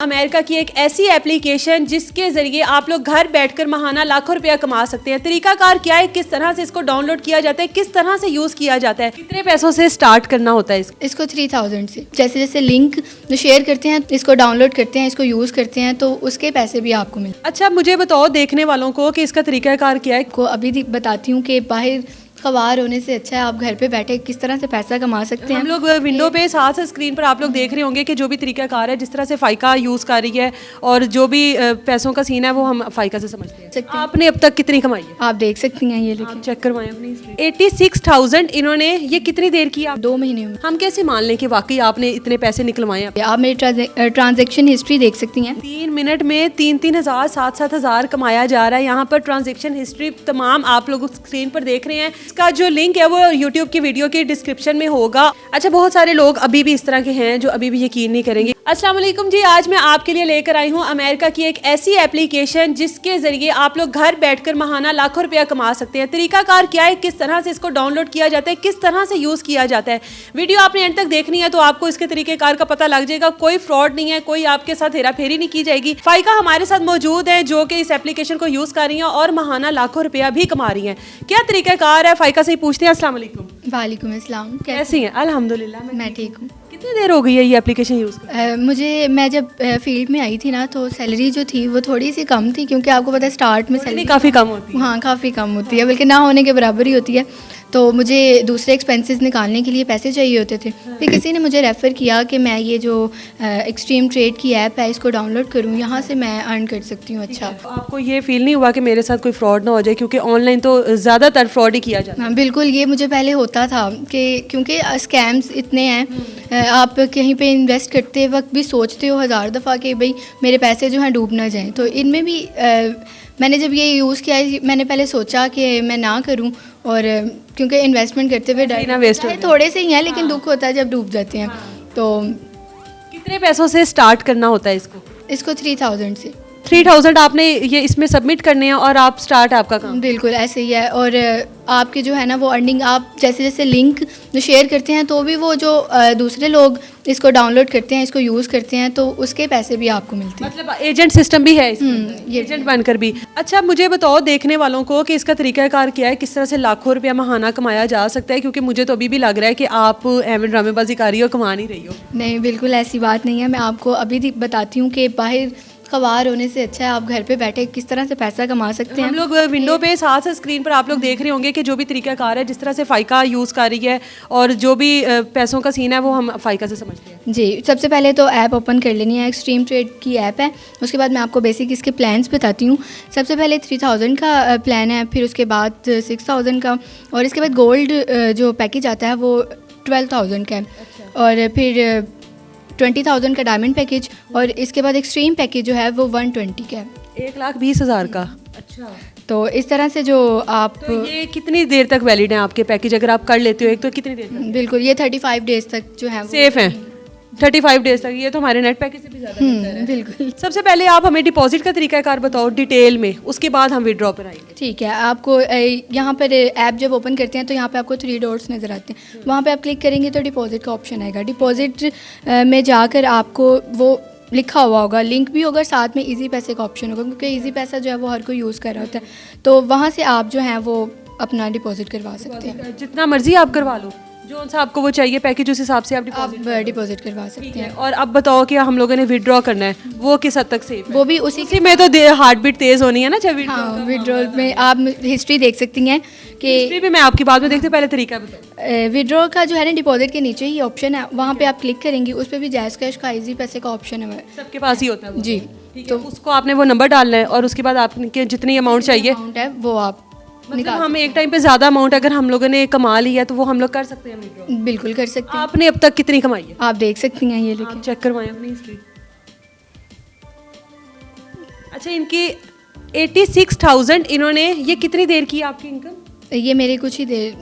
America की एक ऐसी एप्लीकेशन जिसके जरिए आप लोग घर बैठकर माहाना लाखों रुपया कमा सकते हैं। तरीकाकार क्या है, किस तरह से इसको डाउनलोड किया जाता है, किस तरह से यूज़ किया जाता है, कितने पैसों से स्टार्ट करना होता है इसको 3000 से। जैसे जैसे लिंक शेयर करते हैं, इसको डाउनलोड करते हैं, इसको यूज़ करते हैं तो उसके पैसे भी आपको मिलते हैं। अच्छा, मुझे बताओ देखने वालों को कि इसका तरीकाकार क्या है। को अभी बताती हूँ कि बाहर खबर होने से अच्छा है आप घर पे बैठे किस तरह से पैसा कमा सकते हैं। हम लोग विंडो पे साथ से स्क्रीन पर आप लोग देख रहे होंगे कि जो भी तरीकाकार है, जिस तरह से फ़ाइका यूज़ कर रही है और जो भी पैसों का सीन है वो हम फ़ाइका से समझते हैं। आपने अब तक कितनी कमाई है आप देख सकती हैं, ये लिखिए चेक करवाएं अपनी 86,000। इन्होंने ये कितनी देर की? आप 2 महीने में। हम कैसे मान लें कि वाकई आपने इतने पैसे निकलवाए हैं? आप मेरी ट्रांजेक्शन हिस्ट्री देख सकती हैं। 3 मिनट में 3-3 हज़ार 7-7 हज़ार कमाया जा रहा है। यहाँ पर ट्रांजेक्शन हिस्ट्री तमाम आप लोग स्क्रीन पर देख रहे हैं। इसका जो लिंक है वो यूट्यूब की वीडियो के डिस्क्रिप्शन में होगा। अच्छा, बहुत सारे लोग अभी भी इस तरह के हैं जो अभी भी यकीन नहीं करेंगे। अस्सलाम वालेकुम जी, आज मैं आपके लिए लेकर आई हूँ अमेरिका की एक ऐसी एप्लीकेशन जिसके जरिए आप लोग घर बैठकर माहाना लाखों रुपया कमा सकते हैं। तरीकाकार क्या है, किस तरह से इसको डाउनलोड किया जाता है, किस तरह से यूज़ किया जाता है। वीडियो आपने एंड तक देखनी है तो आपको इसके तरीकेकार का पता लग जाएगा। कोई फ्रॉड नहीं है, कोई आपके साथ हेरा फेरी नहीं की जाएगी। फ़ाइका हमारे साथ मौजूद है जो कि इस एप्लीकेशन को यूज़ कर रही हैं और माहाना लाखों रुपया भी कमा रही हैं। क्या तरीकाकार है, फ़ाइका से ही पूछते हैं। अस्सलाम वालेकुम। वालेकुम अस्सलाम। कैसी हैं? अल्हम्दुलिल्लाह मैं ठीक हूँ। कितनी देर हो गई है ये एप्लीकेशन यूज़ मैं जब फील्ड में आई थी ना तो सैलरी जो थी वो थोड़ी सी कम थी, क्योंकि आपको पता है स्टार्ट में सैलरी काफ़ी कम होती है। हाँ, काफ़ी कम होती है, बल्कि ना होने के बराबर ही होती है। तो मुझे दूसरे एक्सपेंसेस निकालने के लिए पैसे चाहिए होते थे। फिर किसी ने मुझे रेफ़र किया कि मैं ये जो एक्सट्रीम ट्रेड की ऐप है इसको डाउनलोड करूँ, यहाँ से मैं अर्न कर सकती हूँ। अच्छा, आपको ये फील नहीं हुआ कि मेरे साथ कोई फ्रॉड ना हो जाए, क्योंकि ऑनलाइन तो ज़्यादातर फ्रॉड ही किया जाता है? हाँ बिल्कुल, ये मुझे पहले होता था कि क्योंकि स्कैम्स इतने हैं। आप कहीं पे इन्वेस्ट करते वक्त भी सोचते हो 1000 दफ़ा कि भाई मेरे पैसे जो हैं डूब ना जाएं। तो इनमें भी मैंने जब ये यूज़ किया, मैंने पहले सोचा कि मैं ना करूं, और क्योंकि इन्वेस्टमेंट करते हुए थोड़े से ही हैं, लेकिन दुख होता है जब डूब जाते हैं। तो कितने पैसों से स्टार्ट करना होता है इसको 3000 से। 3000 आपने ये इसमें सबमिट करने हैं और आप स्टार्ट आपका काम? बिल्कुल ऐसे ही है। और आपकी जो है ना वो अर्निंग, आप जैसे जैसे लिंक शेयर करते हैं तो भी वो जो दूसरे लोग इसको डाउनलोड करते हैं, इसको यूज़ करते हैं तो उसके पैसे भी आपको मिलते हैं। मतलब एजेंट सिस्टम भी है इसमें, एजेंट बनकर भी। अच्छा, मुझे बताओ देखने वालों को कि इसका तरीकाकार क्या है, किस तरह से लाखों रुपया माहाना कमाया जा सकता है, क्योंकि मुझे तो अभी भी लग रहा है कि आप एवं ड्रामेबाजी कर रही हो, कमा नहीं रही हो। नहीं, बिल्कुल ऐसी बात नहीं है। मैं आपको अभी बताती हूँ कि बाहर खबर होने से अच्छा है आप घर पे बैठे किस तरह से पैसा कमा सकते हैं। हम लोग विंडो पे साथ से स्क्रीन पर आप लोग देख रहे होंगे कि जो भी तरीकाकार है, जिस तरह से फ़ाइका यूज़ कर रही है और जो भी पैसों का सीन है वो हम फ़ाइका से समझते हैं। जी, सबसे पहले तो ऐप ओपन कर लेनी है। एक्सट्रीम ट्रेड की ऐप है। उसके बाद मैं आपको बेसिक इसके प्लान्स बताती हूँ। सबसे पहले 3000 का प्लान है, फिर उसके बाद 6000 का, और इसके बाद गोल्ड जो पैकेज आता है वो 12000 का है। और फिर 20,000 का डायमंड पैकेज, और इसके बाद एक्सट्रीम पैकेज जो है वो 120 का है, 1,20,000 का। अच्छा, तो इस तरह से जो आप तो ये कितनी देर तक वैलिड है आपके पैकेज? अगर आप कर लेते हो एक, तो कितनी देर तक? बिल्कुल, ये 35 डेज तक जो है सेफ है। 35 डेज तक। ये तो हमारे नेट पैकेज से भी ज़्यादा बेहतर है। बिल्कुल। सबसे पहले आप हमें डिपॉजिट का तरीकाकार बताओ डिटेल में, उसके बाद हम विड्रॉ पर आएंगे। ठीक है। आपको यहाँ पर ऐप जब ओपन करते हैं तो यहाँ पे आपको 3 डॉट्स नज़र आते हैं। वहाँ पे आप क्लिक करेंगे तो डिपॉजिट का ऑप्शन आएगा। डिपॉजिट में जाकर आपको वो लिखा हुआ होगा, लिंक भी होगा, साथ में इजी पैसे का ऑप्शन होगा, क्योंकि इजी पैसा जो है वो हर कोई यूज़ कर रहा होता है। तो वहाँ से आप जो हैं वो अपना डिपॉजिट करवा सकते हैं। जितना मर्जी आप करवा लो, जो सा आपको वो चाहिए पैकेज, उस हिसाब से आप डिपॉजिट करवा सकते हैं। और अब बताओ कि हम लोगों ने विड्रॉ करना है, वो किस हद तक सेफ है? वो भी उसी में तो हार्ट बीट तेज़ होनी है ना जब विड्रॉल में आप हिस्ट्री देख सकती हैं कि हिस्ट्री भी मैं आपकी बात में देखती हूँ। पहले तरीका बताओ। विड्रॉ का जो है ना, डिपॉजिट के नीचे ही ऑप्शन है, वहाँ पे आप क्लिक करेंगी, उस पर भी जैज़ कैश का इजी पैसे का ऑप्शन है, सबके पास ही होता है जी। तो उसको आपने वो नंबर डालना है और उसके बाद आपके जितनी अमाउंट चाहिए है वो आप मतलब हम एक टाइम पे ज़्यादा अमाउंट अगर हम लोगों ने कमा ली है तो वो हम लोग कर सकते हैं विड्रॉ? बिल्कुल कर सकते हैं। आपने अब तक कितनी कमाई है? आप देख सकती हैं, ये लिखिए चेक करवाएं अपनी हिस्ट्री। अच्छा, इनकी 86,000। इन्होंने ये कितनी देर की आपकी इनकम? ये मेरे कुछ ही देर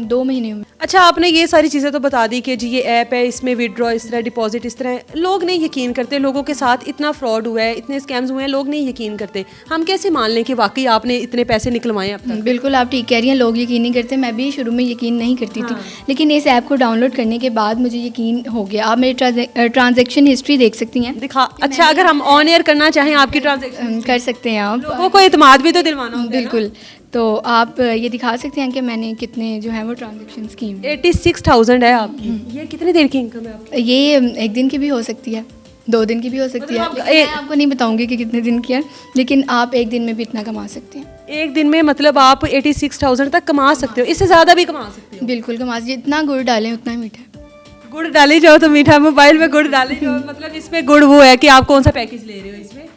2 महीने में। अच्छा, अच्छा, आपने ये सारी चीज़ें तो बता दी कि जी ये ऐप है, इसमें विड्रॉ इस तरह, डिपॉजिट इस तरह, लोग नहीं यकीन करते, लोगों के साथ इतना फ्रॉड हुआ है, इतने स्कैम्स हुए हैं, लोग नहीं यकीन करते। हम कैसे मान लें कि वाकई आपने इतने पैसे निकलवाए अब तक? बिल्कुल आप ठीक कह रही हैं, लोग यकीन नहीं करते। मैं भी शुरू में यकीन नहीं करती थी, लेकिन इस ऐप को डाउनलोड करने के बाद मुझे यकीन हो गया। आप मेरी ट्रांजैक्शन हिस्ट्री देख सकती हैं। दिखा, अच्छा अगर हम ऑन एयर करना चाहें आपकी ट्रांजेक्शन, कर सकते हैं आप। लोगों को एतमाद भी तो दिलवाना होता है ना? बिल्कुल, तो आप ये दिखा सकते हैं कि मैंने कितने जो है वो ट्रांजैक्शन की। 86,000 है आपकी। ये कितने देर की इनकम है आपकी? ये एक दिन की भी हो सकती है, 2 दिन की भी हो सकती है, मतलब लेकिन मैं आपको नहीं बताऊंगी कि कितने दिन की है, लेकिन आप एक दिन में भी इतना कमा सकते हैं। एक दिन में मतलब आप 86,000 तक कमा सकते हो, इससे ज़्यादा भी कमा सकते हो। बिल्कुल कमा, जितना गुड़ डालें उतना ही मीठा है। गुड़ डाले जाओ तो मीठा, मोबाइल में गुड़ डाले जाओ, मतलब इसमें गुड़ वो है कि आप कौन सा पैकेज ले रहे हो इसमें।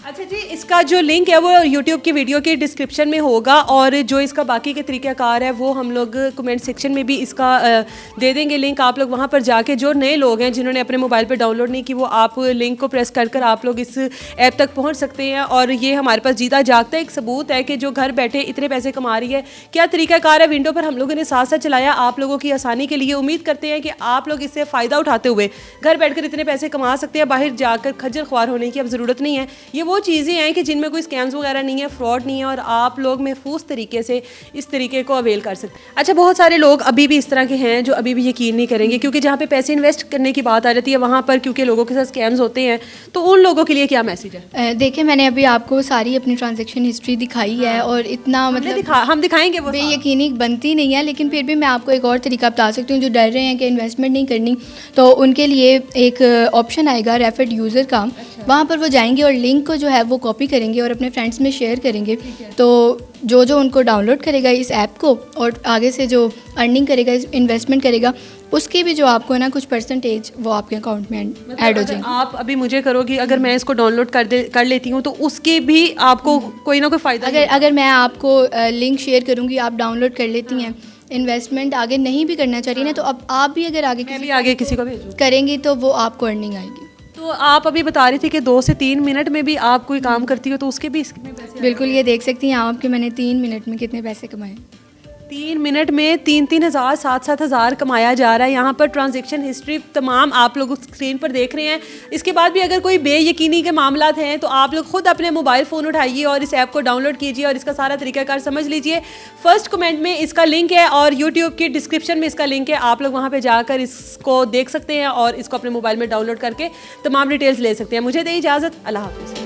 अच्छा जी, इसका जो लिंक है वो यूट्यूब की वीडियो के डिस्क्रिप्शन में होगा, और जो इसका बाकी के तरीक़ाकार है वो हम लोग कमेंट सेक्शन में भी इसका दे देंगे लिंक। आप लोग वहाँ पर जाके, जो नए लोग हैं जिन्होंने अपने मोबाइल पर डाउनलोड नहीं की, वो आप लिंक को प्रेस कर आप लोग इस ऐप तक पहुँच सकते हैं। और ये हमारे पास जीता जागता एक सबूत है कि जो घर बैठे इतने पैसे कमा रही है। क्या तरीक़ाकार है, विंडो पर हम लोगों ने साथ साथ चलाया आप लोगों की आसानी के लिए। उम्मीद करते हैं कि आप लोग इससे फ़ायदा उठाते हुए घर बैठ कर इतने पैसे कमा सकते हैं। बाहर जाकर खज्जल ख्वार होने की अब ज़रूरत नहीं है। ये वो चीज़ें हैं कि जिनमें कोई स्कैम्स वगैरह नहीं है, फ्रॉड नहीं है, और आप लोग महफूज तरीके से इस तरीके को अवेल कर सकते हैं। अच्छा, बहुत सारे लोग अभी भी इस तरह के हैं जो अभी भी यकीन नहीं करेंगे, क्योंकि जहाँ पे पैसे इन्वेस्ट करने की बात आ जाती है वहाँ पर क्योंकि लोगों के साथ स्कैम्स होते हैं, तो उन लोगों के लिए क्या मैसेज है? देखिए, मैंने अभी आपको सारी अपनी ट्रांजैक्शन हिस्ट्री दिखाई है, और इतना मतलब हम दिखाएंगे वो बेयकीनी बनती नहीं है, लेकिन फिर भी मैं आपको एक और तरीका बता सकती हूँ। जो डर रहे हैं कि इन्वेस्टमेंट नहीं करनी, तो उनके लिए एक ऑप्शन आएगा रेफर्ड यूज़र का। वहाँ पर वो जाएंगे और लिंक को जो है वो कॉपी करेंगे और अपने फ्रेंड्स में शेयर करेंगे। तो जो उनको डाउनलोड करेगा इस ऐप को और आगे से जो अर्निंग करेगा, इन्वेस्टमेंट करेगा, उसकी भी जो आपको ना कुछ परसेंटेज वो आपके अकाउंट में ऐड हो जाएंगे। आप अभी मुझे करोगी, अगर मैं इसको डाउनलोड कर लेती हूँ तो उसके भी आपको कोई ना कोई फ़ायदा। अगर मैं आपको लिंक शेयर करूँगी, आप डाउनलोड कर लेती हैं, इन्वेस्टमेंट आगे नहीं भी करना चाह रही ना, तो अब आप भी अगर आगे किसी को करेंगी तो वो आपको अर्निंग आएगी। तो आप अभी बता रही थी कि 2 से 3 मिनट में भी आप कोई काम करती हो, तो उसके भी इसमें पैसे? बिल्कुल, ये देख सकती हैं आप कि मैंने 3 मिनट में कितने पैसे कमाए। 3 मिनट में 3-3 हज़ार 7-7 हज़ार कमाया जा रहा है। यहाँ पर ट्रांजैक्शन हिस्ट्री तमाम आप लोग स्क्रीन पर देख रहे हैं। इसके बाद भी अगर कोई बेयकीनी के मामलात हैं तो आप लोग खुद अपने मोबाइल फ़ोन उठाइए और इस ऐप को डाउनलोड कीजिए और इसका सारा तरीकाकार समझ लीजिए। फर्स्ट कमेंट में इसका लिंक है और यूट्यूब की डिस्क्रिप्शन में इसका लिंक है। आप लोग वहाँ पर जाकर इसको देख सकते हैं और इसको अपने मोबाइल में डाउनलोड करके तमाम डिटेल्स ले सकते हैं। मुझे दे इजाज़त, अल्लाह हाफ़िज़।